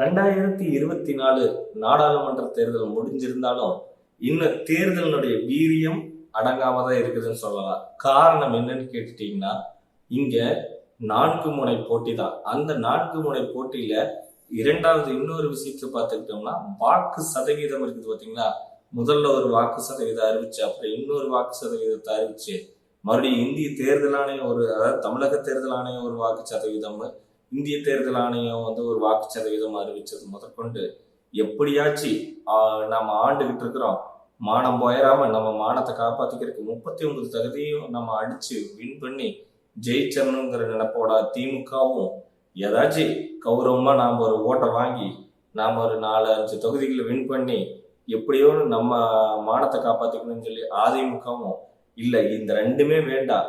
2024 நாடாளுமன்ற தேர்தல் முடிஞ்சிருந்தாலும் இன்னும் தேர்தலினுடைய வீரியம் அடங்காம தான் இருக்குதுன்னு சொல்லலாம். காரணம் என்னன்னு கேட்டுட்டீங்கன்னா, இங்க 4 முனை போட்டி தான். அந்த 4 முனை போட்டியில இரண்டாவது இன்னொரு விஷயத்தை பார்த்துக்கிட்டோம்னா, வாக்கு சதவீதம் இருக்குது பார்த்தீங்களா. முதல்ல ஒரு வாக்கு சதவீதம் அறிவிச்சு, அப்புறம் இன்னொரு வாக்கு சதவீதத்தை அறிவிச்சு, மறுபடியும் இந்திய தேர்தல் ஆணையம் அதாவது தமிழக தேர்தல் ஆணையம் ஒரு வாக்கு சதவீதம், இந்திய தேர்தல் ஆணையம் ஒரு வாக்கு சதவீதம் அறிவிச்சது முதற்கொண்டு எப்படியாச்சு நம்ம ஆண்டுகிட்டு இருக்கிறோம். மானம் போயிடாம நம்ம மானத்தை காப்பாத்திக்கிறதுக்கு 39 தகுதியும் நம்ம அடிச்சு வின் பண்ணி ஜெயிச்சணுங்கிற நினைப்போட திமுகவும் ஏதாச்சும் கௌரவமா நாம ஒரு ஓட்டை வாங்கி நாம ஒரு 4-5 தொகுதிகளை வின் பண்ணி எப்படியோ நம்ம மானத்தை காப்பாத்திக்கணும்னு சொல்லி அதிமுகவும் இல்ல, இந்த ரெண்டுமே வேண்டாம்,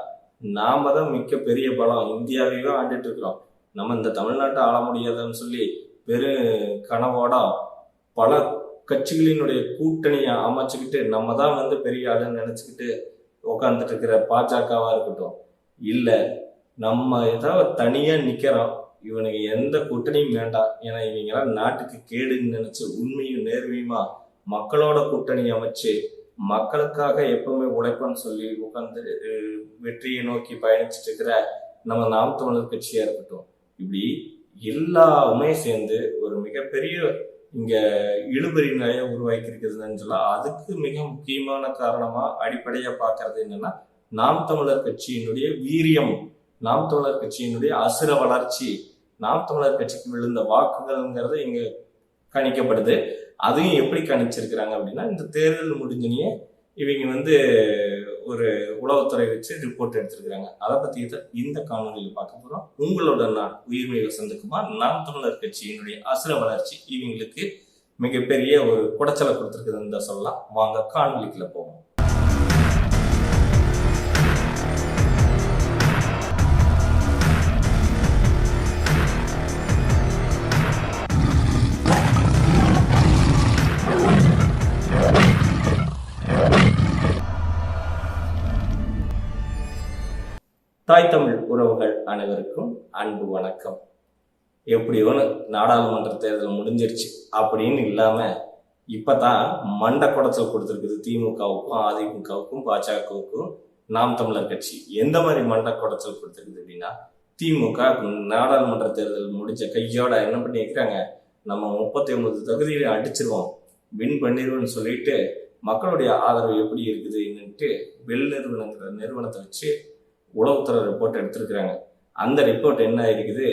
நாம தான் மிக்க பெரிய பலம், இந்தியாவையும் ஆண்டுட்டு இருக்கிறோம், நம்ம இந்த தமிழ்நாட்டை ஆள முடியாதுன்னு சொல்லி பெரு கனவோட பல கட்சிகளினுடைய கூட்டணியை அமைச்சுக்கிட்டு நம்ம தான் பெரிய ஆளுன்னு நினைச்சுக்கிட்டு உட்காந்துட்டு இருக்கிற பாஜகவா இருக்கட்டும், இல்ல நம்ம ஏதாவது தனியா நிக்கிறோம், இவனுக்கு எந்த கூட்டணியும் வேண்டாம், ஏன்னா இவங்கெல்லாம் நாட்டுக்கு கேடுன்னு நினைச்சு உண்மையும் நேர்மையுமா மக்களோட கூட்டணி அமைச்சு மக்களுக்காக எப்பவுமே உழைப்பன்னு சொல்லி உட்காந்து வெற்றியை நோக்கி பயணிச்சுட்டு இருக்கிற நம்ம நாம் தமிழர் கட்சியா இருக்கட்டும், இப்படி எல்லாமே சேர்ந்து ஒரு மிகப்பெரிய இங்க இழுபறி நிலையை உருவாக்கி இருக்குதுன்னு சொல்லலாம். அதுக்கு மிக முக்கியமான காரணமா அடிப்படையா பாக்குறது என்னன்னா, நாம் தமிழர் கட்சியினுடைய வீரியம், நாம் தமிழர் கட்சியினுடைய அசுர வளர்ச்சி, நாம் தமிழர் கட்சிக்கு விழுந்த வாக்குகள்ங்கிறது இங்க கணிக்கப்படுது. அதையும் எப்படி கணிச்சிருக்கிறாங்க அப்படின்னா, இந்த தேர்தல் முடிஞ்சனே இவங்க ஒரு உளவுத்துறை வச்சு ரிப்போர்ட் எடுத்திருக்கிறாங்க. அதை பத்தி இந்த காணொலியில் பார்க்க போறோம். உங்களோட நான் உயிர்மை வசந்தகுமார். நாம் தமிழர் கட்சியினுடைய அசுர வளர்ச்சி இவங்களுக்கு மிகப்பெரிய ஒரு குடைச்சலை கொடுத்துருக்குதுன்னு தான் சொல்லலாம். வாங்க காணொலிக்குள்ள போவோம். தாய் தமிழ் உறவுகள் அனைவருக்கும் அன்பு வணக்கம். எப்படியோ நாடாளுமன்ற தேர்தல் முடிஞ்சிருச்சு அப்படின்னு இல்லாம இப்பதான் மண்டை குடைச்சல் கொடுத்துருக்குது திமுகவுக்கும் அதிமுகவுக்கும் பாஜகவுக்கும் நாம் தமிழர் கட்சி. எந்த மாதிரி மண்டை குடைச்சல் கொடுத்துருக்குது அப்படின்னா, திமுக நாடாளுமன்ற தேர்தல் முடிஞ்ச கையோட என்ன பண்ணி வைக்கிறாங்க, நம்ம 39 தொகுதியில அடிச்சிருவோம், வின் பண்ணிடுவோம்னு சொல்லிட்டு மக்களுடைய ஆதரவு எப்படி இருக்குது என்னன்ட்டு பெல் நிறுவனத்தை வச்சு உளவுத்துறை ரிப்போர்ட் எடுத்திருக்கிறாங்க. அந்த ரிப்போர்ட் என்ன இருக்குது,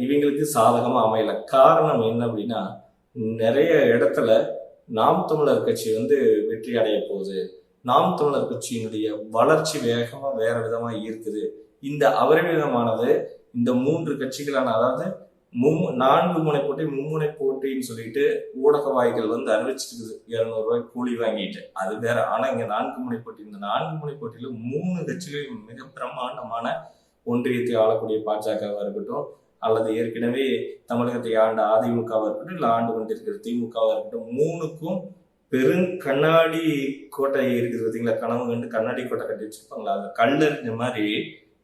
இவங்களுக்கு சாதகமா அமையல. காரணம் என்ன அப்படின்னா, நிறைய இடத்துல நாம் தமிழர் கட்சி வெற்றி அடைய போகுது, நாம் தமிழர் கட்சியினுடைய வளர்ச்சி வேகமா வேற விதமா இருக்குது. இந்த அபரிமிதமானது இந்த 3 கட்சிகளான, அதாவது 4 முனை போட்டி மும்முனை போட்டின்னு சொல்லிட்டு ஊடக வாய்கள் அறிவிச்சிட்டு இருக்குது 200 ரூபாய் கூலி வாங்கிட்டு, அது வேற. ஆனா இங்க 4 முனை போட்டி, இந்த 4 முனை போட்டியில 3 கட்சிகளும் மிக பிரமாண்டமான ஒன்றியத்தை ஆளக்கூடிய பாஜகவா இருக்கட்டும், அல்லது ஏற்கனவே தமிழகத்தை ஆண்ட அதிமுகவா இருக்கட்டும், இல்ல ஆண்டு கொண்டிருக்கிற திமுகவா இருக்கட்டும், 3க்கும் பெரும் கண்ணாடி கோட்டை இருக்குது பார்த்தீங்களா. கனவு கண்டு கண்ணாடி கோட்டை கட்டி வச்சிருப்பாங்களா, அந்த கல்லறிஞ்ச மாதிரி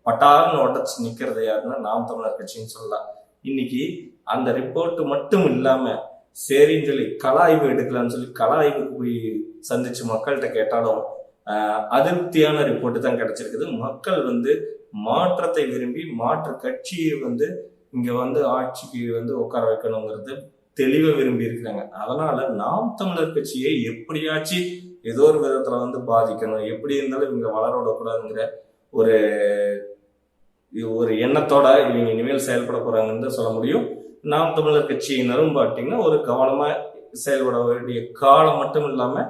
பட்டாருன்னு உடச்சு நிக்கிறது யாருன்னா நாம் தமிழர் கட்சின்னு சொல்லலாம். இன்னைக்கு அந்த ரிப்போர்ட் மட்டும் இல்லாம சரின்னு சொல்லி கலாய்வு எடுக்கலாம்னு சொல்லி கலாய்வுக்கு போய் சந்திச்சு மக்கள்கிட்ட கேட்டாலும் அதிருப்தியான ரிப்போர்ட் தான் கிடைச்சிருக்குது. மக்கள் மாற்றத்தை விரும்பி மாற்று கட்சியை இங்க ஆட்சிக்கு உட்கார வைக்கணுங்கிறது தெளிவா விரும்பி இருக்கிறாங்க. அதனால நாம் தமிழர் கட்சியை எப்படியாச்சும் ஏதோ ஒரு விதத்துல பாதிக்கணும், எப்படி இருந்தாலும் இவங்க வளர விடக்கூடாதுங்கிற ஒரு எண்ணத்தோட இவங்க இனிமேல் செயல்பட போறாங்கன்னு சொல்ல முடியும். நாம் தமிழர் கட்சியினரும் பார்த்தீங்கன்னா ஒரு கவனமா செயல்பட வேண்டிய காலம் மட்டும் இல்லாம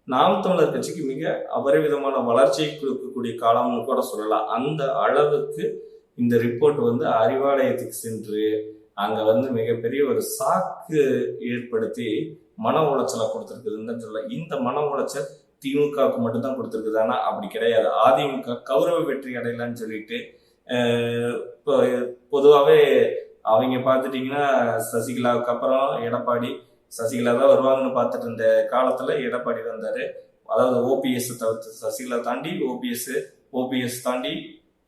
நாம் தமிழர் கட்சிக்கு மிக அபரிவிதமான வளர்ச்சியை கொடுக்கக்கூடிய காலம்னு கூட சொல்லலாம். அந்த அளவுக்கு இந்த ரிப்போர்ட் அறிவாலயத்துக்கு சென்று அங்க மிகப்பெரிய ஒரு சாக்கு ஏற்படுத்தி மன உளைச்சலை கொடுத்துருக்குதுன்னு சொல்ல. இந்த மன உளைச்சல் திமுகவுக்கு மட்டும்தான் கொடுத்துருக்குது. ஆனா அப்படி கிடையாது. அதிமுக கௌரவ வெற்றி அடையலான்னு சொல்லிட்டு பொதுவாகவே அவங்க பார்த்துட்டீங்கன்னா சசிகலாவுக்கு அப்புறம் எடப்பாடி, சசிகலா தான் வருவாங்கன்னு பார்த்துட்டு இருந்த காலத்துல எடப்பாடி வந்தாரு. அதாவது ஓபிஎஸ் தவிர்த்து சசிகலா தாண்டி ஓபிஎஸ் தாண்டி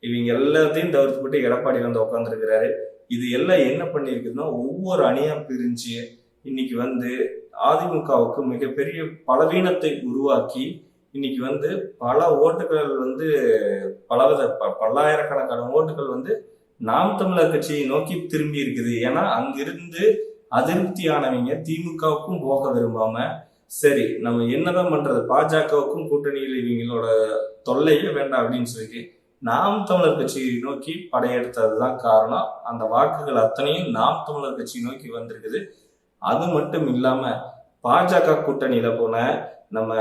இவங்க எல்லாத்தையும் தவிர்த்து போட்டு எடப்பாடி உட்காந்துருக்கிறாரு. இது எல்லாம் என்ன பண்ணிருக்குதுன்னா ஒவ்வொரு அணியா பிரிஞ்சு இன்னைக்கு வந்து அதிமுகவுக்கு மிகப்பெரிய பலவீனத்தை உருவாக்கி இன்னைக்கு வந்து பல ஓட்டுகள் வந்து பல்லாயிரக்கணக்கான ஓட்டுகள் வந்து நாம் தமிழர் கட்சியை நோக்கி திரும்பி இருக்குது. ஏன்னா அங்கிருந்து அதிருப்தியானவங்க திமுகவுக்கும் போக விரும்பாம, சரி நம்ம என்னதான் பண்றது, பாஜகவுக்கும் கூட்டணியில் இவங்களோட தொல்லையே வேண்டாம் அப்படின்னு சொல்லி நாம் தமிழர் கட்சியை நோக்கி படையெடுத்ததுதான் காரணம். அந்த வாக்குகள் அத்தனையும் நாம் தமிழர் கட்சியை நோக்கி வந்திருக்குது. அது மட்டும் இல்லாம பாஜக கூட்டணியில போன நம்ம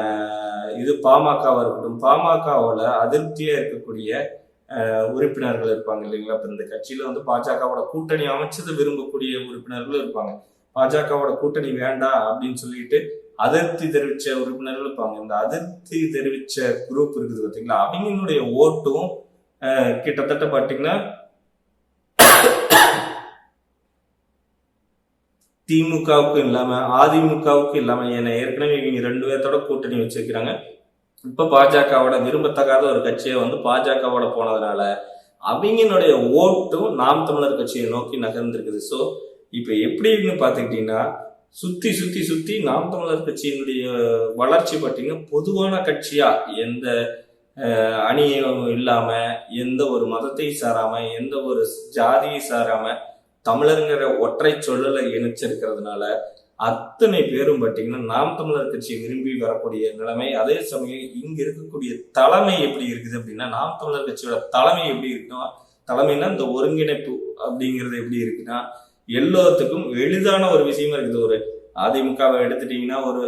இது பாமகவா இருக்கட்டும், பாமகவோட அதிருப்தியா இருக்கக்கூடிய உறுப்பினர்கள் இருப்பாங்க இல்லைங்களா. இப்ப இந்த கட்சியில வந்து பாஜகவோட கூட்டணி அமைச்சது விரும்பக்கூடிய உறுப்பினர்களும் இருப்பாங்க. பாஜகவோட கூட்டணி வேண்டாம் அப்படின்னு சொல்லிட்டு அதிருப்தி தெரிவிச்ச உறுப்பினர்கள் இருப்பாங்க. இந்த அதிருப்தி தெரிவிச்ச குரூப் இருக்குது பார்த்தீங்களா, அவங்களுடைய ஓட்டும் கிட்டத்தட்ட பார்த்தீங்கன்னா திமுகவுக்கும் இல்லாம அதிமுகவுக்கும் இல்லாம, ஏன்னா ஏற்கனவே இவங்க 2 பேர்த்தோட கூட்டணி வச்சிருக்கிறாங்க. இப்ப பாஜகவோட விரும்பத்தகாத ஒரு கட்சியை வந்து பாஜகவோட போனதுனால அவங்களுடைய ஓட்டும் நாம் தமிழர் கட்சியை நோக்கி நகர்ந்திருக்குது. ஸோ இப்ப எப்படின்னு பாத்துக்கிட்டீங்கன்னா சுத்தி சுத்தி சுத்தி நாம் தமிழர் கட்சியினுடைய வளர்ச்சி பார்த்தீங்கன்னா பொதுவான கட்சியா எந்த அணியும் இல்லாம, எந்த ஒரு மதத்தை சாராம, எந்த ஒரு ஜாதியை சாராம தமிழருங்கிற ஒற்றை சொல்லலை இணைச்சிருக்கிறதுனால அத்தனை பேரும் பார்த்தீங்கன்னா நாம் தமிழர் கட்சியை விரும்பி வரக்கூடிய நிலைமை. அதே சமயம் இங்க இருக்கக்கூடிய தலைமை எப்படி இருக்குது அப்படின்னா, நாம் தமிழர் கட்சியோட தலைமை எப்படி இருக்குன்னா, தலைமைன்னா இந்த ஒருங்கிணைப்பு அப்படிங்கிறது எப்படி இருக்குன்னா எல்லாத்துக்கும் எளிதான ஒரு விஷயமா இருக்குது. ஒரு அதிமுகவை எடுத்துட்டீங்கன்னா ஒரு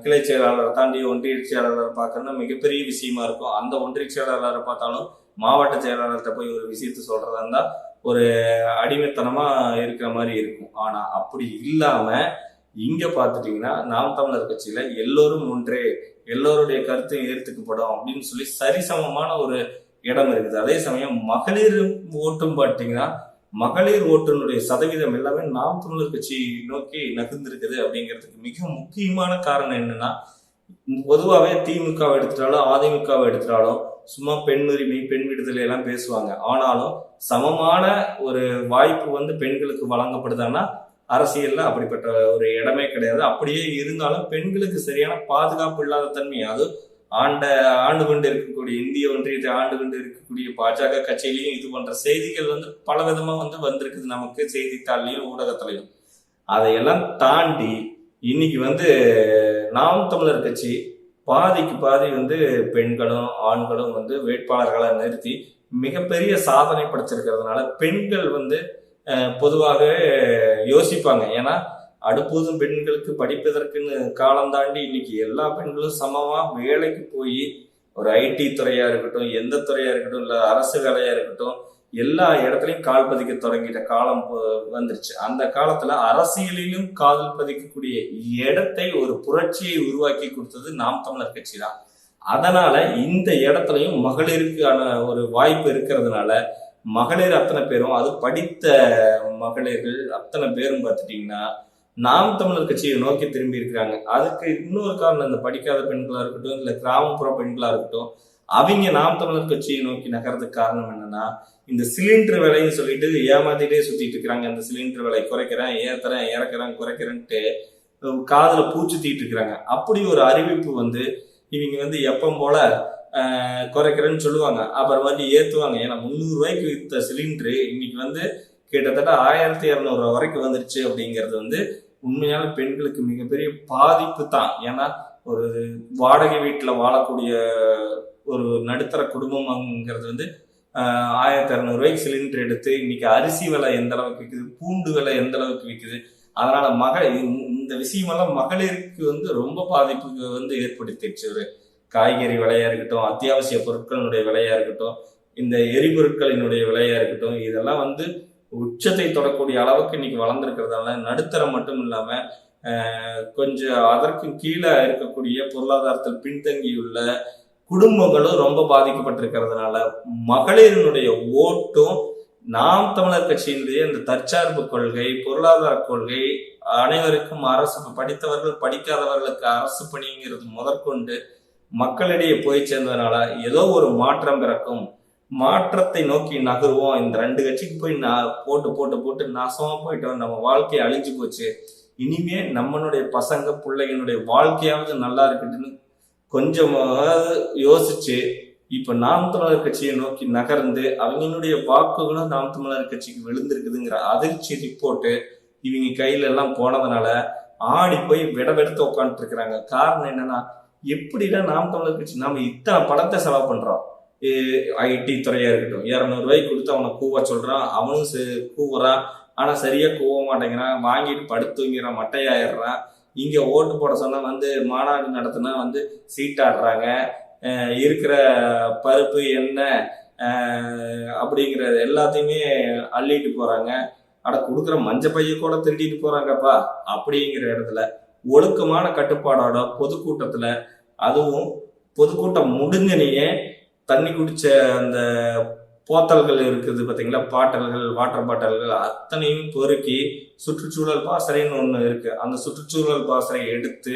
கிளை செயலாளரை தாண்டி ஒன்றிய செயலாளரை பார்க்கணும்னா மிகப்பெரிய விஷயமா இருக்கும். அந்த ஒன்றிய செயலாளரை பார்த்தாலும் மாவட்ட செயலாளர்கிட்ட போய் ஒரு விஷயத்த சொல்றதா இருந்தா ஒரு அடிமைத்தனமா இருக்கிற மாதிரி இருக்கும். ஆனா அப்படி இல்லாம இங்க பாத்துட்டீங்கன்னா நாம் தமிழர் கட்சியில எல்லோரும் ஒன்றே, எல்லோருடைய கருத்து ஏற்றுக்கப்படும் அப்படின்னு சொல்லி சரிசமமான ஒரு இடம் இருக்குது. அதே சமயம் மகளிர் ஓட்டும் பார்த்தீங்கன்னா மகளிர் ஓட்டுனுடைய சதவீதம் எல்லாமே நாம் தமிழர் கட்சி நோக்கி நகர்ந்திருக்குது. அப்படிங்கிறதுக்கு மிக முக்கியமான காரணம் என்னன்னா, பொதுவாகவே திமுகவை எடுத்துட்டாலும் அதிமுகவை எடுத்துட்டாலும் சும்மா பெண் உரிமை பெண் விடுதலை எல்லாம் பேசுவாங்க. ஆனாலும் சமமான ஒரு வாய்ப்பு வந்து பெண்களுக்கு வழங்கப்படுதான்னா அரசியல்ல அப்படிப்பட்ட ஒரு இடமே கிடையாது. அப்படியே இருந்தாலும் பெண்களுக்கு சரியான பாதுகாப்பு இல்லாத தன்மை, அது ஆண்டு கொண்டு இருக்கக்கூடிய இந்திய ஒன்றியத்தை ஆண்டு கொண்டு இருக்கக்கூடிய பாஜக கட்சியிலையும் இது போன்ற செய்திகள் வந்து பல விதமா வந்து வந்திருக்குது நமக்கு செய்தித்தாள்லையும் ஊடகத்திலையும். அதையெல்லாம் தாண்டி இன்னைக்கு வந்து நாம் தமிழர் கட்சி பாதிக்கு பாதி வந்து பெண்களும் ஆண்களும் வந்து வேட்பாளர்களை நிறுத்தி மிகப்பெரிய சாதனை படைச்சிருக்கிறதுனால பெண்கள் வந்து பொதுவாகவே யோசிப்பாங்க. ஏன்னா அடுப்பூதும் பெண்களுக்கு படிப்பதற்குன்னு காலம் தாண்டி இன்னைக்கு எல்லா பெண்களும் சமமா வேலைக்கு போய் ஒரு ஐடி துறையா இருக்கட்டும், எந்த துறையா இருக்கட்டும், இல்ல அரசு வேலையா இருக்கட்டும், எல்லா இடத்துலையும் கால் பதிக்க தொடங்கிட்ட காலம் வந்துருச்சு. அந்த காலத்துல அரசியலிலும் கால் பதிக்கக்கூடிய இடத்தை ஒரு புரட்சியை உருவாக்கி கொடுத்தது நாம் தமிழர் கட்சி தான். அதனால இந்த இடத்துலையும் மகளிருக்கான ஒரு வாய்ப்பு இருக்கிறதுனால மகளிர் அத்தனை பேரும், அது படித்த மகளிர்கள் அத்தனை பேரும் பார்த்துட்டீங்கன்னா நாம் தமிழர் கட்சியை நோக்கி திரும்பி இருக்கிறாங்க. அதுக்கு இன்னொரு காரணம், இந்த படிக்காத பெண்களா இருக்கட்டும், இல்ல கிராமப்புற பெண்களா இருக்கட்டும், அவங்க நாம் தமிழர் கட்சியை நோக்கி நகர்றதுக்கு காரணம் என்னன்னா, இந்த சிலிண்டர் விலைன்னு சொல்லிட்டு ஏமாத்திட்டே சுத்திட்டு இருக்கிறாங்க. அந்த சிலிண்டர் விலை குறைக்கிறேன், ஏத்துறேன், இறக்குறேன், குறைக்கிறேன்ட்டு காதுல பூச்சுத்திட்டு இருக்கிறாங்க. அப்படி ஒரு அறிவிப்பு வந்து இவங்க வந்து எப்பவும் போல குறைக்கிறேன்னு சொல்லுவாங்க, அப்புறம் வந்து ஏத்துவாங்க. ஏன்னா 300 ரூபாய்க்கு வித்த சிலிண்டரு இன்னைக்கு வந்து கிட்டத்தட்ட 1200 வரைக்கும் வந்துருச்சு. அப்படிங்கிறது வந்து உண்மையான பெண்களுக்கு மிகப்பெரிய பாதிப்பு தான். ஏன்னா ஒரு வாடகை வீட்டுல வாழக்கூடிய ஒரு நடுத்தர குடும்பம்ங்கிறது வந்து 1200 ரூபாய்க்கு சிலிண்டர் எடுத்து இன்னைக்கு அரிசி விலை எந்த அளவுக்கு விற்குது, பூண்டு விலை எந்த அளவுக்கு விற்குது. அதனால இந்த விஷயமெல்லாம் மகளிருக்கு வந்து ரொம்ப பாதிப்புக்கு வந்து ஏற்படுத்திடுச்சு. ஒரு காய்கறி விலையா இருக்கட்டும், அத்தியாவசிய பொருட்களினுடைய விலையா இருக்கட்டும், இந்த எரிபொருட்களினுடைய விலையா இருக்கட்டும், இதெல்லாம் வந்து உச்சத்தை தொடக்கூடிய அளவுக்கு இன்னைக்கு வளர்ந்துருக்கிறதால நடுத்தரம் மட்டும் இல்லாம கொஞ்சம் அதற்கு கீழே இருக்கக்கூடிய பொருளாதாரத்தில் பின்தங்கியுள்ள குடும்பங்களும் ரொம்ப பாதிக்கப்பட்டிருக்கிறதுனால மகளிரினுடைய ஓட்டும் நாம் தமிழர் கட்சியினுடைய இந்த தற்சார்பு கொள்கை, பொருளாதார கொள்கை, அனைவருக்கும் அரசு, படித்தவர்கள் படிக்காதவர்களுக்கு அரசு பணிங்கிறது முதற்கொண்டு மக்களிடையே போய் சேர்ந்ததுனால ஏதோ ஒரு மாற்றம் பிறக்கும், மாற்றத்தை நோக்கி நகருவோம். இந்த 2 கட்சிக்கு போய் போட்டு போட்டு போட்டு நாசமா போயிட்டோம், நம்ம வாழ்க்கை அழிஞ்சு போச்சு, இனிமே நம்மளுடைய பசங்க பிள்ளைகளுடைய வாழ்க்கையாவது நல்லா இருக்கட்டுன்னு கொஞ்சமாவது யோசிச்சு இப்ப நாம் தமிழர் கட்சியை நோக்கி நகர்ந்து அவங்களுடைய வாக்குகளும் நாம் தமிழர் கட்சிக்கு விழுந்திருக்குதுங்கிற அதிர்ச்சி ரிப்போர்ட்டு இவங்க கையில எல்லாம் போனதுனால ஆடி போய் விடவெடுத்து உட்காந்துட்டு இருக்கிறாங்க. காரணம் என்னன்னா, எப்படிதான் நாம் தமிழர் கட்சி நாம இத்தனை பணத்தை செலவு பண்றோம், ஐடி துறையா இருக்கட்டும், 200 ரூபாய்க்கு கொடுத்து அவனை கூவ சொல்றான், அவனும் கூவுறான், ஆனா சரியா கூவ மாட்டேங்கிறான், வாங்கிட்டு படுத்துங்கிறான், மட்டையாயிடுறான். இங்க ஓட்டு போட சொன்னா மாநாடு நடத்தினா சீட்டாடுறாங்க, இருக்கிற பருப்பு எண்ணெய் அப்படிங்கிறது எல்லாத்தையுமே அள்ளிட்டு போறாங்க. அட கொடுக்குற மஞ்ச பைய கூட திருடிட்டு போறாங்கப்பா. அப்படிங்கிற இடத்துல ஒழுக்கமான கட்டுப்பாடோட பொதுக்கூட்டத்துல, அதுவும் பொதுக்கூட்டம் முடிஞ்சனையே தண்ணி குடிச்ச அந்த போத்தல்கள் இருக்குது பார்த்தீங்களா, பாட்டல்கள், வாட்டர் பாட்டல்கள் அத்தனையும் பொறுக்கி சுற்றுச்சூழல் பாசறைன்னு ஒன்று இருக்கு, அந்த சுற்றுச்சூழல் பாசறை எடுத்து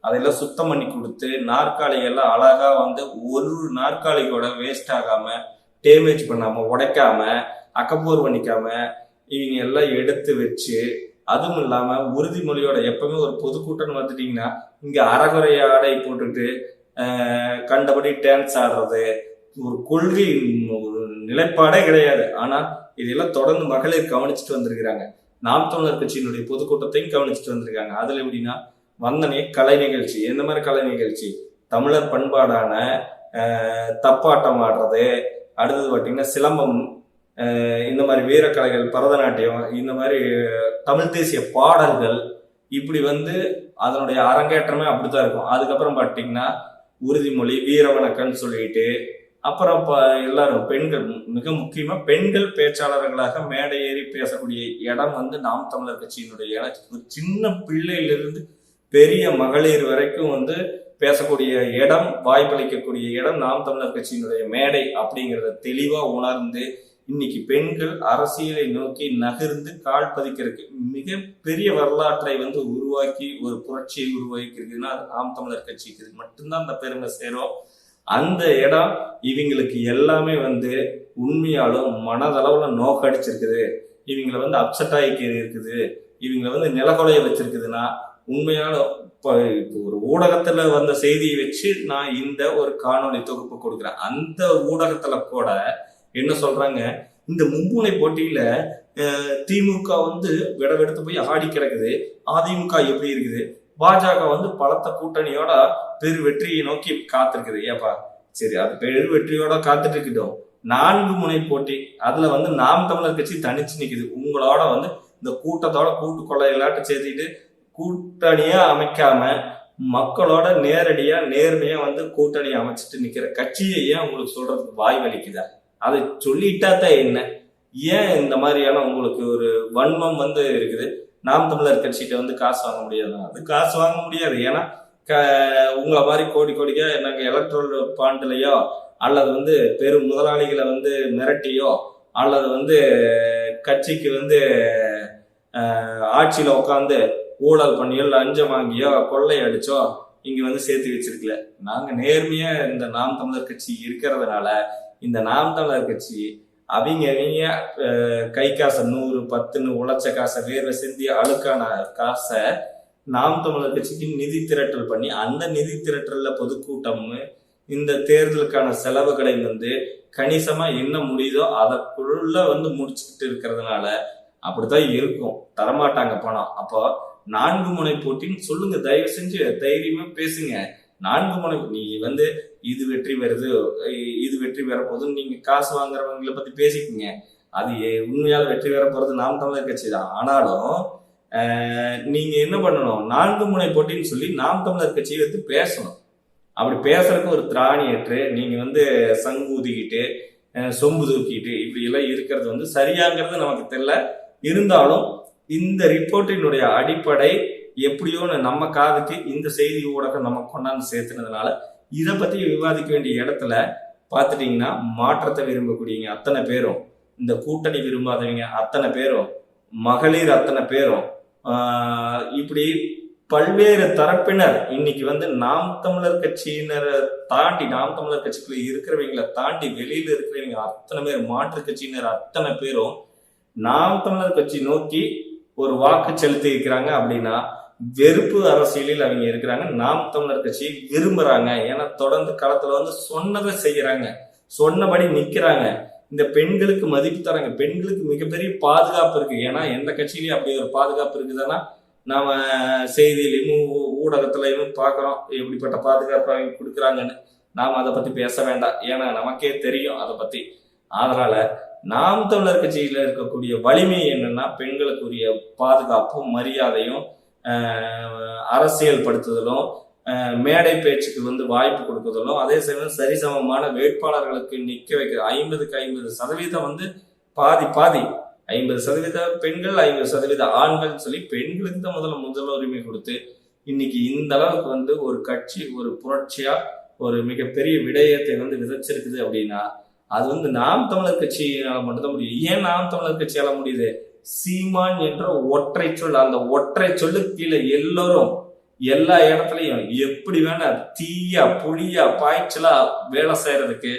அதெல்லாம் சுத்தம் பண்ணி கொடுத்து நாற்காலிகள்லாம் அழகா ஒரு நாற்காலி கூட வேஸ்ட் ஆகாம, டேமேஜ் பண்ணாம, உடைக்காம, அக்கப்போர் பண்ணிக்காம இவங்க எல்லாம் எடுத்து வச்சு, அதுவும் இல்லாம உறுதிமொழியோட எப்பவுமே ஒரு பொதுக்கூட்டம் வந்துட்டீங்கன்னா இங்க அறகுறை ஆடை போட்டுட்டு கண்டபடி டான்ஸ் ஆடுறது ஒரு கொள்கை ஒரு நிலைப்பாடே கிடையாது. ஆனா இதெல்லாம் தொடர்ந்து மகளிர் கவனிச்சுட்டு வந்திருக்கிறாங்க. நாம் தமிழர் கட்சியினுடைய பொதுக்கூட்டத்தையும் கவனிச்சுட்டு வந்திருக்காங்க. அதுல எப்படின்னா, வந்தனே கலை நிகழ்ச்சி, எந்த மாதிரி கலை நிகழ்ச்சி, தமிழர் பண்பாடான தப்பாட்டம் ஆடுறது, அடுத்தது பார்த்தீங்கன்னா சிலம்பம், இந்த மாதிரி வீரக்கலைகள், பரதநாட்டியம், இந்த மாதிரி தமிழ் தேசிய பாடல்கள், இப்படி அதனுடைய அரங்கேற்றமே அப்படித்தான் இருக்கும். அதுக்கப்புறம் பார்த்தீங்கன்னா உறுதிமொழி, வீரவணக்கன்னு சொல்லிட்டு, அப்புறம் எல்லாரும் பெண்கள், மிக முக்கியமா பெண்கள் பேச்சாளர்களாக மேடை ஏறி பேசக்கூடிய இடம் நாம் தமிழர் கட்சியினுடைய இடம். சின்ன பிள்ளையிலிருந்து பெரிய மகளிர் வரைக்கும் பேசக்கூடிய இடம், வாய்ப்பளிக்கக்கூடிய இடம் நாம் தமிழர் கட்சியினுடைய மேடை அப்படிங்கிறத தெளிவா உணர்ந்து இன்னைக்கு பெண்கள் அரசியலை நோக்கி நகர்ந்து கால் பதிக்கிறதுக்கு மிக பெரிய வரலாற்றை உருவாக்கி ஒரு புரட்சியை உருவாக்கி இருக்குதுன்னா அது நாம் தமிழர் கட்சிக்கு மட்டும்தான் அந்த பெருமை சேரும். அந்த இடம் இவங்களுக்கு எல்லாமே உண்மையாலும் மனதளவுல நோக்கடிச்சிருக்குது, இவங்களை அப்செட் ஆகி இருக்குது, இவங்களை நிலக்கொலைய வச்சிருக்குதுன்னா உண்மையாலும் இப்போ ஒரு ஊடகத்துல வந்த செய்தியை வச்சு நான் இந்த ஒரு காணொலி தொகுப்பு கொடுக்குறேன். அந்த ஊடகத்துல கூட என்ன சொல்றாங்க, இந்த மும்முனை போட்டியில திமுக விடவெடுத்து போய் ஆடி கிடக்குது, அதிமுக எப்படி இருக்குது, பாஜக பலத்த கூட்டணியோட பெரு வெற்றியை நோக்கி காத்திருக்குது. ஏப்பா சரி, அது பெரு வெற்றியோட காத்துட்டு இருக்கட்டும், 4 முனை போட்டி, அதுல நாம் தமிழர் கட்சி தனிச்சு நிக்குது. உங்களோட இந்த கூட்டத்தோட கூட்டு கொள்ளையிலாட்ட சேர்த்திட்டு கூட்டணியா அமைக்காம மக்களோட நேரடியா நேர்மையா கூட்டணி அமைச்சிட்டு நிக்கிற கட்சியை ஏன் உங்களுக்கு சொல்றதுக்கு வாய் வலிக்குதா? அதை சொல்லிட்டாதான் என்ன? ஏன் இந்த மாதிரியான உங்களுக்கு ஒரு வன்மம் இருக்குது? நாம் தமிழர் கட்சிகிட்ட காசு வாங்க முடியாது, அது காசு வாங்க முடியாது. ஏன்னா உங்களை மாதிரி கோடி கோடிக்கா நாங்க எலக்ட்ரல் பாண்ட்லயோ அல்லது பெரும் முதலாளிகளை மிரட்டியோ அல்லது கட்சிக்கு ஆட்சியில உட்காந்து ஊழல் பண்ணியோ லஞ்சம் வாங்கியோ கொள்ளை அடிச்சோ இங்க சேர்த்து வச்சிருக்கல. நாங்க நேர்மையா இந்த நாம் தமிழர் கட்சி இருக்கிறதுனால இந்த நாம் தமிழர் கட்சி அவங்க கை காசை 100 10 உழைச்ச காசை வேர்வை சிந்தி அழுக்கான காசை நாம் தமிழர் கட்சிக்கு நிதி திரட்டல் பண்ணி அந்த நிதி திரட்டல்ல பொதுக்கூட்டம் இந்த தேர்தலுக்கான செலவுகளை கணிசமா என்ன முடியுதோ அதற்குள்ள முடிச்சுக்கிட்டு இருக்கிறதுனால அப்படித்தான் இருக்கும், தரமாட்டாங்க பணம். அப்போ 4 முனை போட்டின்னு சொல்லுங்க, தயவு செஞ்சு தைரியமா பேசுங்க. 4 முனை, நீ இது வெற்றி வருது, இது வெற்றி பெற போதுன்னு நீங்க காசு வாங்குறவங்களை பத்தி பேசிக்கீங்க. அது உண்மையால வெற்றி பெற போறது நாம் தமிழர் கட்சி தான். ஆனாலும் நீங்க என்ன பண்ணணும், 4 முனை போட்டின்னு சொல்லி நாம் தமிழர் கட்சியை பேசணும். அப்படி பேசுறதுக்கு ஒரு திராணி ஏற்று நீங்க சங்கூதிக்கிட்டு சொம்பு தூக்கிட்டு இப்படி எல்லாம் இருக்கிறது சரியாங்கிறது நமக்கு தெரியல. இருந்தாலும் இந்த ரிப்போர்ட்டினுடைய அடிப்படை எப்படியோ நம்ம காதுக்கு இந்த செய்தி ஊடகம் நம்ம கொண்டாந்து சேர்த்துனதுனால இதை பத்தி விவாதிக்க வேண்டிய இடத்துல பார்த்துட்டீங்கன்னா மாற்றத்தை விரும்பக்கூடியவங்க அத்தனை பேரும், இந்த கூட்டணி விரும்பாதவங்க அத்தனை பேரும், மகளிர் அத்தனை பேரும், இப்படி பல்வேறு தரப்பினர் இன்னைக்கு வந்து நாம் தமிழர் கட்சியினரை தாண்டி, நாம் தமிழர் கட்சிக்குள்ள இருக்கிறவங்களை தாண்டி வெளியில இருக்கிறவங்க அத்தனை பேர், மாற்று கட்சியினர் அத்தனை பேரும் நாம் தமிழர் கட்சி நோக்கி ஒரு வாக்கு செலுத்தி இருக்கிறாங்க. அப்படின்னா வெறுப்பு அரசியலில் அவங்க இருக்கிறாங்க. நாம் தமிழர் கட்சியை விரும்புறாங்க. ஏன்னா தொடர்ந்து களத்துல வந்து சொன்னதை செய்யறாங்க, சொன்னபடி நிக்கிறாங்க. இந்த பெண்களுக்கு மதிப்பு தராங்க. பெண்களுக்கு மிகப்பெரிய பாதுகாப்பு இருக்கு. ஏன்னா எந்த கட்சியிலயும் அப்படி ஒரு பாதுகாப்பு இருக்குதுன்னா நாம செய்தியிலையும் ஊடகத்திலையும் பாக்குறோம் எப்படிப்பட்ட பாதுகாப்பு அவங்க கொடுக்குறாங்கன்னு. நாம் அதை பத்தி பேச வேண்டாம், ஏன்னா நமக்கே தெரியும் அதை பத்தி. அதனால நாம் தமிழர் கட்சியில இருக்கக்கூடிய வலிமை என்னன்னா பெண்களுக்குரிய பாதுகாப்பும் மரியாதையும் அரசியல் படுத்துதலும் மேடை பேச்சுக்கு வந்து வாய்ப்பு கொடுக்குதலும், அதே சமயம் சரிசமமான வேட்பாளர்களுக்கு நிக்க வைக்கிற 50% வந்து பாதி 50% பெண்கள் 50% ஆண்கள் சொல்லி பெண்களுக்கு தான் முதல் உரிமை கொடுத்து இன்னைக்கு இந்த அளவுக்கு வந்து ஒரு கட்சி ஒரு புரட்சியா ஒரு மிகப்பெரிய விடயத்தை வந்து விதைச்சிருக்குது. அப்படின்னா அது வந்து நாம் தமிழர் கட்சியால மட்டும்தான் முடியும். ஏன் நாம் தமிழர் கட்சியால முடியுது? சீமான் என்ற ஒற்றை சொல், அந்த ஒற்றை சொல்லு கீழே எல்லோரும் எல்லா இடத்துலயும் எப்படி வேணா தீயா புளியா பாய்ச்சலா வேலை செய்யறதுக்கு,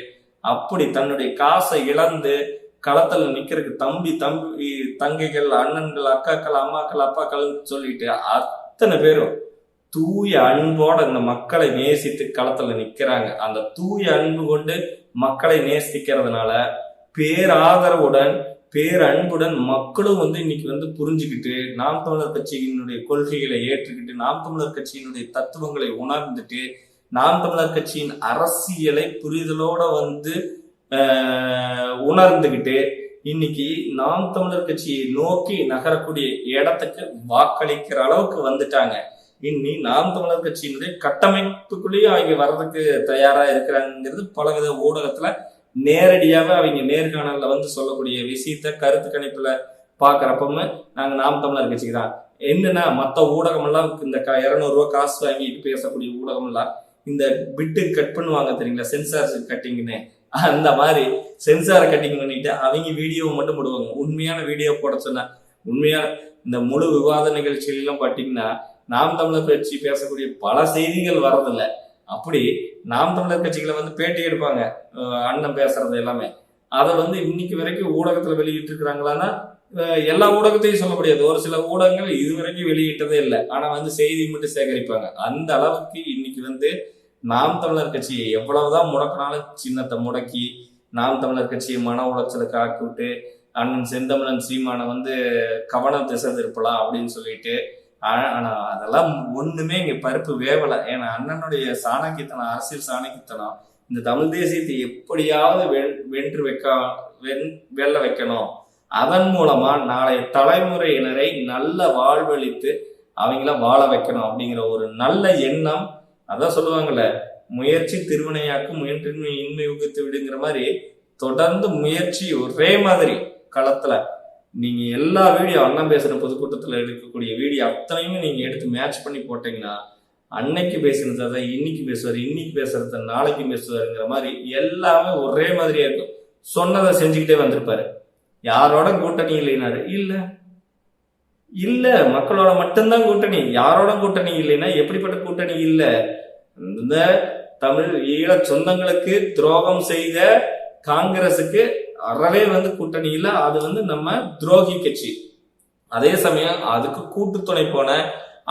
அப்படி தன்னுடைய காசை இழந்து களத்துல நிக்கிறதுக்கு தம்பி தங்கைகள், அண்ணன்கள், அக்காக்கள், அம்மாக்கள், அப்பாக்கள் சொல்லிட்டு அத்தனை பேரும் தூய அன்போட இந்த மக்களை நேசித்து களத்துல நிக்கிறாங்க. அந்த தூய அன்பு கொண்டு மக்களை நேசிக்கிறதுனால பேராதரவுடன் பேரன்புடன் மக்களும் வந்து இன்னைக்கு வந்து புரிஞ்சுக்கிட்டு நாம் தமிழர் கட்சியினுடைய கொள்கைகளை ஏற்றுக்கிட்டு, நாம் தமிழர் கட்சியினுடைய தத்துவங்களை உணர்ந்துட்டு, நாம் தமிழர் கட்சியின் அரசியலை புரிதலோட வந்து உணர்ந்துகிட்டு இன்னைக்கு நாம் தமிழர் கட்சியை நோக்கி நகரக்கூடிய இடத்துக்கு வாக்களிக்கிற அளவுக்கு வந்துட்டாங்க. இன்னி நாம் தமிழர் கட்சியினுடைய கட்டமைப்புக்குள்ளேயே அவங்க வர்றதுக்கு தயாரா இருக்கிறாங்கிறது பலவித ஊடகத்துல நேரடியாக அவங்க நேர்காணல்ல வந்து சொல்லக்கூடிய விஷயத்த கருத்து கணிப்புல பாக்குறப்பமே நாங்க நாம் தமிழர் கட்சிக்கு தான். என்னன்னா மற்ற ஊடகம் எல்லாம் இந்த 200 ரூபாய் காசு வாங்கிட்டு பேசக்கூடிய ஊடகம் எல்லாம் இந்த பிட்டு கட் பண்ணுவாங்க தெரியுங்களா, சென்சார் கட்டிங்னு, அந்த மாதிரி சென்சாரை கட்டிங் பண்ணிட்டு அவங்க வீடியோவை மட்டும் போடுவாங்க. உண்மையான வீடியோ போட சொன்னா உண்மையான இந்த முழு விவாத நிகழ்ச்சிகள்லாம் பாத்தீங்கன்னா நாம் தமிழர் கட்சி பேசக்கூடிய பல செய்திகள் வர்றதில்ல. அப்படி நாம் தமிழர் கட்சிகளை வந்து பேட்டி எடுப்பாங்க, அண்ணன் பேசுறது எல்லாமே. அதை வந்து இன்னைக்கு வரைக்கும் ஊடகத்துல வெளியிட்டு இருக்கிறாங்களான்னா எல்லா ஊடகத்தையும் சொல்ல முடியாது. ஒரு சில ஊடகங்கள் இதுவரைக்கும் வெளியிட்டதே இல்லை, ஆனா வந்து செய்தி மட்டும் சேகரிப்பாங்க. அந்த அளவுக்கு இன்னைக்கு வந்து நாம் தமிழர் கட்சியை எவ்வளவுதான் முடக்கினாலும் சின்னத்தை முடக்கி நாம் தமிழர் கட்சியை மன உளைச்சலுக்கு ஆக்கி விட்டு அண்ணன் செந்தமிழன் சீமானை வந்து கவன திசை திருப்பலாம் அப்படின்னு சொல்லிட்டு, ஆனா அதெல்லாம் ஒண்ணுமே இங்க பருப்பு வேவலை. ஏன்னா அண்ணனுடைய சாணக்கியத்தனம், அரசியல் சாணக்கியத்தனம் இந்த தமிழ் தேசியத்தை எப்படியாவது வெல்ல வைக்கணும், அதன் மூலமா நாளைய தலைமுறையினரை நல்ல வாழ்வழித்து அவங்கள வாழ வைக்கணும் அப்படிங்கிற ஒரு நல்ல எண்ணம். அதான் சொல்லுவாங்கல்ல, முயற்சி திருவினையாக்கும் முயன்றின்மை இன்மை உகுத்து விடுங்கிற மாதிரி தொடர்ந்து முயற்சி ஒரே மாதிரி களத்துல நீங்க எல்லா வீடியோ அண்ணன் பேசுற பொதுக்கூட்டத்துல எடுக்கக்கூடிய வீடியோ அத்தனையுமே நீங்க எடுத்து மேட்ச் பண்ணி போட்டீங்கன்னா அன்னைக்கு பேசுனதை இன்னைக்கு பேசுவார், இன்னைக்கு பேசுறத நாளைக்கு பேசுவாருங்கிற மாதிரி எல்லாமே ஒரே மாதிரியா இருக்கும். சொன்னதை செஞ்சுக்கிட்டே வந்திருப்பாரு. யாரோட கூட்டணி இல்லைனாரு, இல்ல மக்களோட மட்டும்தான் கூட்டணி. யாரோட கூட்டணி இல்லைன்னா எப்படிப்பட்ட கூட்டணி இல்ல, இந்த தமிழ் ஈழ சொந்தங்களுக்கு துரோகம் செய்த காங்கிரஸுக்கு அறவே வந்து கூட்டணி இல்ல. அது வந்து நம்ம துரோகி கட்சி. அதே சமயம் அதுக்கு கூட்டு துணை போன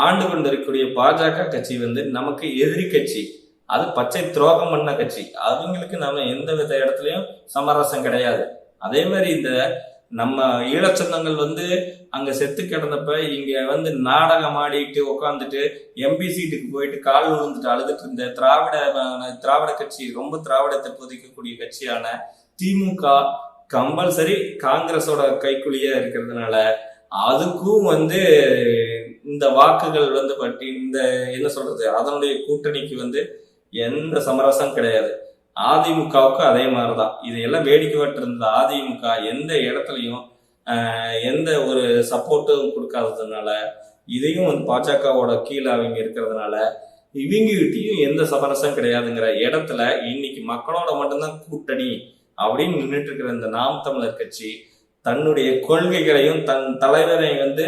ஆண்டு கொண்டிருக்கக்கூடிய பாஜக கட்சி வந்து நமக்கு எதிரி கட்சி. அது பச்சை துரோகம் பண்ண கட்சி. அவங்களுக்கு நம்ம எந்த வித இடத்துலயும் சமரசம் கிடையாது. அதே மாதிரி இந்த நம்ம ஈழச்சொந்தங்கள் வந்து அங்க செத்து கிடந்தப்ப இங்க வந்து நாடகம் ஆடிட்டு உட்காந்துட்டு எம்பி சீட்டுக்கு போயிட்டு கால் விழுந்துட்டு அழுதுட்டு இருந்த திராவிட கட்சி, ரொம்ப திராவிடத்தை போதிக்கக்கூடிய கட்சியான திமுக கம்பல்சரி காங்கிரஸோட கைக்குலியா இருக்கிறதுனால அதுக்கும் வந்து இந்த வாக்குகள் வந்து பற்றி இந்த என்ன சொல்றது அதனுடைய கூட்டணிக்கு வந்து எந்த சமரசம் கிடையாது. அதிமுகவுக்கு அதே மாதிரிதான். இதையெல்லாம் வேடிக்கை விட்டு இருந்த அதிமுக எந்த இடத்துலையும் எந்த ஒரு சப்போர்ட்டும் கொடுக்காததுனால, இதையும் வந்து பாஜகவோட கீழே அவங்க இருக்கிறதுனால இவங்ககிட்டையும் எந்த சமரசம் கிடையாதுங்கிற இடத்துல இன்னைக்கு மக்களோட மட்டும்தான் கூட்டணி அப்படின்னு நின்றுட்டு இருக்கிற இந்த நாம் தமிழர் கட்சி தன்னுடைய கொள்கைகளையும் தன் தலைவரை வந்து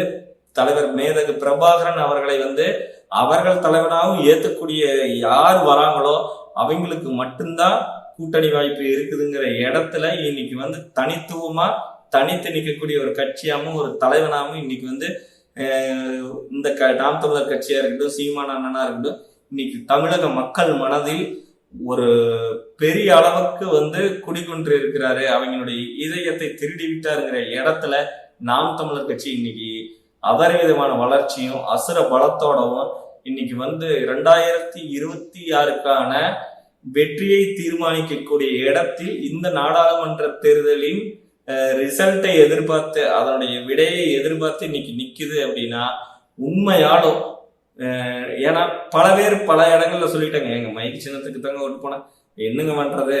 தலைவர் மேதகு பிரபாகரன் அவர்களை வந்து அவர்கள் தலைவனாகவும் ஏற்கக்கூடிய யார் வராங்களோ அவங்களுக்கு மட்டும்தான் கூட்டணி வாய்ப்பு இருக்குதுங்கிற இடத்துல இன்னைக்கு வந்து தனித்துவமா தனித்து நிற்கக்கூடிய ஒரு கட்சியாகவும் ஒரு தலைவனாகவும் இன்னைக்கு வந்து இந்த நாம் தமிழர் கட்சியா இருக்கட்டும், சீமான் அண்ணனா இருக்கட்டும், இன்னைக்கு தமிழக மக்கள் மனதில் ஒரு பெரிய அளவுக்கு வந்து குடிகொன்று இருக்கிறாரு, அவங்களுடைய இதயத்தை திருடி விட்டாருங்கிற இடத்துல நாம் தமிழர் கட்சி இன்னைக்கு அபரிவிதமான வளர்ச்சியும் அசுர பலத்தோடவும் இன்னைக்கு வந்து 2026க்கான வெற்றியை தீர்மானிக்கக்கூடிய இடத்தில் இந்த நாடாளுமன்ற தேர்தலின் ரிசல்ட்டை எதிர்பார்த்து அதனுடைய விடையை எதிர்பார்த்து இன்னைக்கு நிக்குது அப்படின்னா உண்மையாலும் ஏன்னா பல பேர் பல இடங்கள்ல சொல்லிட்டாங்க, எங்க மைக் சின்னத்துக்கு தாங்க ஓட்டு போனா என்னங்க பண்றது,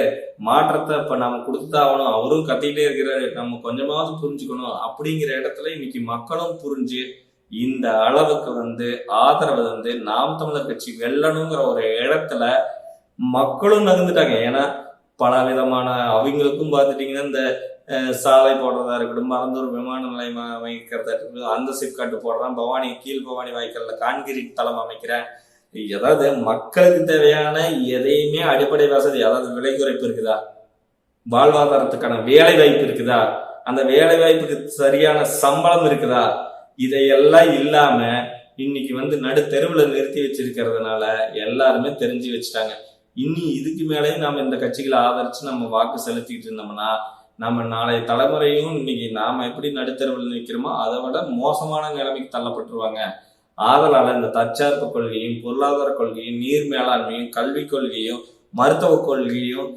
மாற்றத்தை இப்ப நம்ம கொடுத்தாகணும், அவரும் கத்திக்கிட்டே இருக்கிறாரு, நம்ம கொஞ்சமாவது புரிஞ்சுக்கணும் அப்படிங்கிற இடத்துல இன்னைக்கு மக்களும் புரிஞ்சு இந்த அளவுக்கு வந்து ஆதரவு வந்து நாம் தமிழர் கட்சி வெல்லணுங்கிற ஒரு இடத்துல மக்களும் நகர்ந்துட்டாங்க. ஏன்னா பல விதமான அவங்களுக்கும் பார்த்துட்டீங்கன்னா இந்த சாலை போடுறதா இருக்கட்டும், மறந்தூர் விமான நிலையம் அமைக்கிறதா இருக்கட்டும், அந்த சிப்காட்டு போடுறான், கீழ் பவானி வாய்க்கால்ல கான்கிரீட் தளம் அமைக்கிறேன், ஏதாவது மக்களுக்கு தேவையான எதையுமே அடிப்படை வசதி, அதாவது விலை குறைப்பு இருக்குதா, வாழ்வாதாரத்துக்கான வேலை வாய்ப்பு இருக்குதா, அந்த வேலை வாய்ப்புக்கு சரியான சம்பளம் இருக்குதா, இதையெல்லாம் இல்லாம இன்னைக்கு வந்து நடு தெருவில் நிறுத்தி வச்சிருக்கிறதுனால எல்லாருமே தெரிஞ்சு வச்சுட்டாங்க. இனி இதுக்கு மேலேயும் நாம இந்த கட்சிகளை ஆதரிச்சு நம்ம வாக்கு செலுத்திட்டு இருந்தோம்னா நம்ம நாளைய தலைமுறையும் இன்னைக்கு நாம எப்படி நடுத்தரவில் நிற்கிறோமோ அதை விட மோசமான நிலைமைக்கு தள்ளப்பட்டுருவாங்க. ஆதலால இந்த தற்சார்பு கொள்கையும் பொருளாதார கொள்கையும் நீர் மேலாண்மையும் கல்விக் கொள்கையும் மருத்துவ கொள்கையும்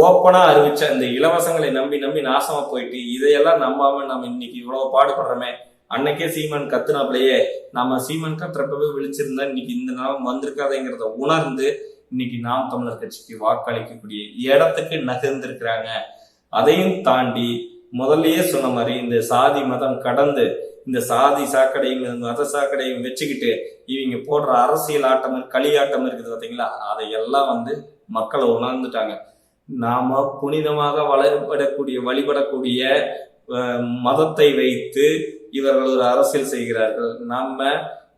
ஓப்பனா அறிவிச்ச இந்த இலவசங்களை நம்பி நம்பி நாசமா போயிட்டு இதையெல்லாம் நம்பாம நம்ம இன்னைக்கு இவ்வளவு பாடுபடுறோமே. அன்னைக்கே சீமான் கத்துனாப்லையே நம்ம சீமான் கத்துறப்பவே விழிச்சிருந்தா இன்னைக்கு இந்த நாள் வந்திருக்காதுங்கிறத உணர்ந்து இன்னைக்கு நாம் தமிழர் கட்சிக்கு வாக்களிக்கக்கூடிய இடத்துக்கு நகர்ந்திருக்கிறாங்க. அதையும் தாண்டி முதல்லயே சொன்ன மாதிரி இந்த சாதி மதம் கடந்து இந்த சாதி சாக்கடையும் மத சாக்கடையும் வச்சுக்கிட்டு இவங்க போடுற அரசியல் ஆட்டம் களியாட்டம் இருக்குது பார்த்தீங்களா, அதையெல்லாம் வந்து மக்களை உணர்ந்துட்டாங்க. நாம புனிதமாக வழிபடக்கூடிய மதத்தை வைத்து இவர்கள் ஒரு அரசியல் செய்கிறார்கள். நம்ம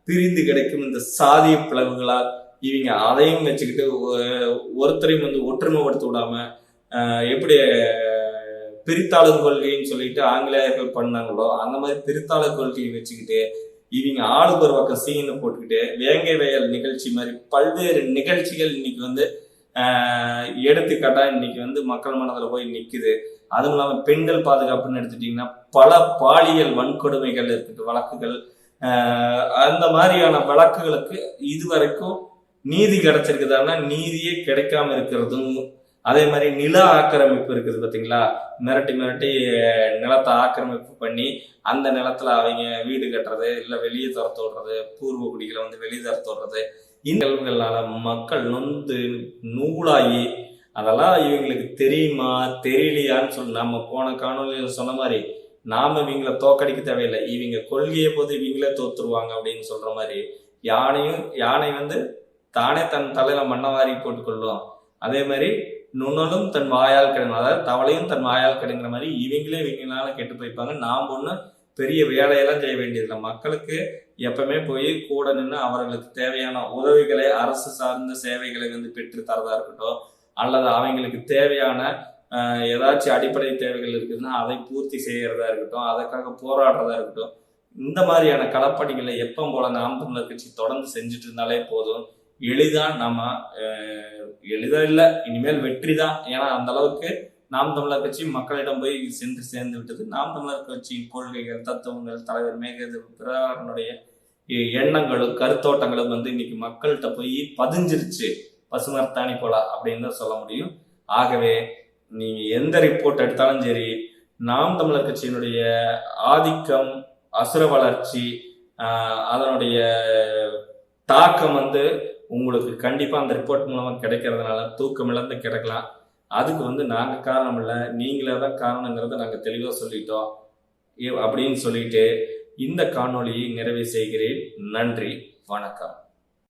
பிரிந்து கிடைக்கும் இந்த சாதிய பிளவுகளால் இவங்க அதையும் வச்சுக்கிட்டு ஒருத்தரையும் வந்து ஒற்றுமைப்படுத்த விடாம எப்படி பிரித்தாளும் கொள்கைன்னு சொல்லிட்டு ஆங்கிலேயர்கள் பண்ணாங்களோ அந்த மாதிரி பிரித்தாளர் கொள்கையை வச்சுக்கிட்டு இவங்க ஆளுக்கு ஒரு பக்கம் சீனை போட்டுக்கிட்டு வேங்கை வயல் நிகழ்ச்சி மாதிரி பல்வேறு நிகழ்ச்சிகள் இன்னைக்கு வந்து எடுத்துக்காட்டா இன்னைக்கு வந்து மக்கள் மனதில் போய் நிக்குது. அதுவும் இல்லாமல் பெண்கள் பாதுகாப்புன்னு எடுத்துட்டீங்கன்னா பல பாலியல் வன்கொடுமைகள் இருக்குது வழக்குகள், அந்த மாதிரியான வழக்குகளுக்கு இதுவரைக்கும் நீதி கிடைச்சிருக்குதான்னா நீதியே கிடைக்காம இருக்கிறதும், அதே மாதிரி நில ஆக்கிரமிப்பு இருக்குது பார்த்தீங்களா, மிரட்டி நிலத்தை ஆக்கிரமிப்பு பண்ணி அந்த நிலத்துல அவங்க வீடு கட்டுறது இல்லை வெளியே துரத்து விடுறது, பூர்வ குடிகளை வந்து வெளியே துரத்து விடுறது, இந்த நிகழ்வுகளால மக்கள் நொந்து நூலாகி அதெல்லாம் இவங்களுக்கு தெரியுமா தெரியலையான்னு சொல்லி நம்ம போன காணொலியில் சொன்ன மாதிரி நாம இவங்களை தோக்கடிக்க தேவையில்லை, இவங்க கொள்கையை போது இவங்களே தோத்துருவாங்க அப்படின்னு சொல்ற மாதிரி யானை வந்து தானே தன் தலையில மண்ணவாரி போட்டுக்கொள்ளும், அதே மாதிரி நுண்ணலும் தன் வாயால் கிடைக்கும், அதாவது தவளையும் தன் வாயால் கிடைங்கிற மாதிரி இவங்களால கெட்டு போய்ப்பாங்க. நாம் ஒன்றும் பெரிய வேலையெல்லாம் செய்ய வேண்டியதில்லை. மக்களுக்கு எப்பவுமே போய் கூட நின்று அவர்களுக்கு தேவையான உதவிகளை அரசு சார்ந்த சேவைகளை வந்து பெற்று தரதா இருக்கட்டும், அல்லது அவங்களுக்கு தேவையான ஏதாச்சும் அடிப்படை தேவைகள் இருக்குதுன்னா அதை பூர்த்தி செய்யறதா இருக்கட்டும், அதற்காக போராடுறதா இருக்கட்டும், இந்த மாதிரியான களப்பணிகளை எப்போ போல நாம் தமிழர் கட்சி தொடர்ந்து செஞ்சுட்டு இருந்தாலே போதும். எளிதா இல்லை, இனிமேல் வெற்றி தான். ஏன்னா அந்த அளவுக்கு நாம் தமிழர் கட்சி மக்களிடம் போய் சென்று சேர்ந்து விட்டது. நாம் தமிழர் கட்சியின் கொள்கைகள் தத்துவங்கள் தலைவர் பிரபாகரனுடைய எண்ணங்களும் கருத்தோட்டங்களும் வந்து இன்னைக்கு மக்கள்கிட்ட போய் பதிஞ்சிருச்சு பசுமரத்தாணி போல அப்படின்னு தான் சொல்ல முடியும். ஆகவே நீங்க எந்த ரிப்போர்ட் எடுத்தாலும் சரி, நாம் தமிழர் கட்சியினுடைய ஆதிக்கம் அசுர வளர்ச்சி அதனுடைய தாக்கம் வந்து உங்களுக்கு கண்டிப்பா அந்த ரிப்போர்ட் மூலமா கிடைக்கிறதுனால தூக்கம் இழந்து கிடைக்கலாம். அதுக்கு வந்து நாங்க காரணம் இல்லை, நீங்களே தான் காரணங்கிறத நாங்க தெளிவா சொல்லிட்டோம் அப்படின்னு சொல்லிட்டு இந்த காணொலியை நிறைவு செய்கிறேன். நன்றி, வணக்கம்.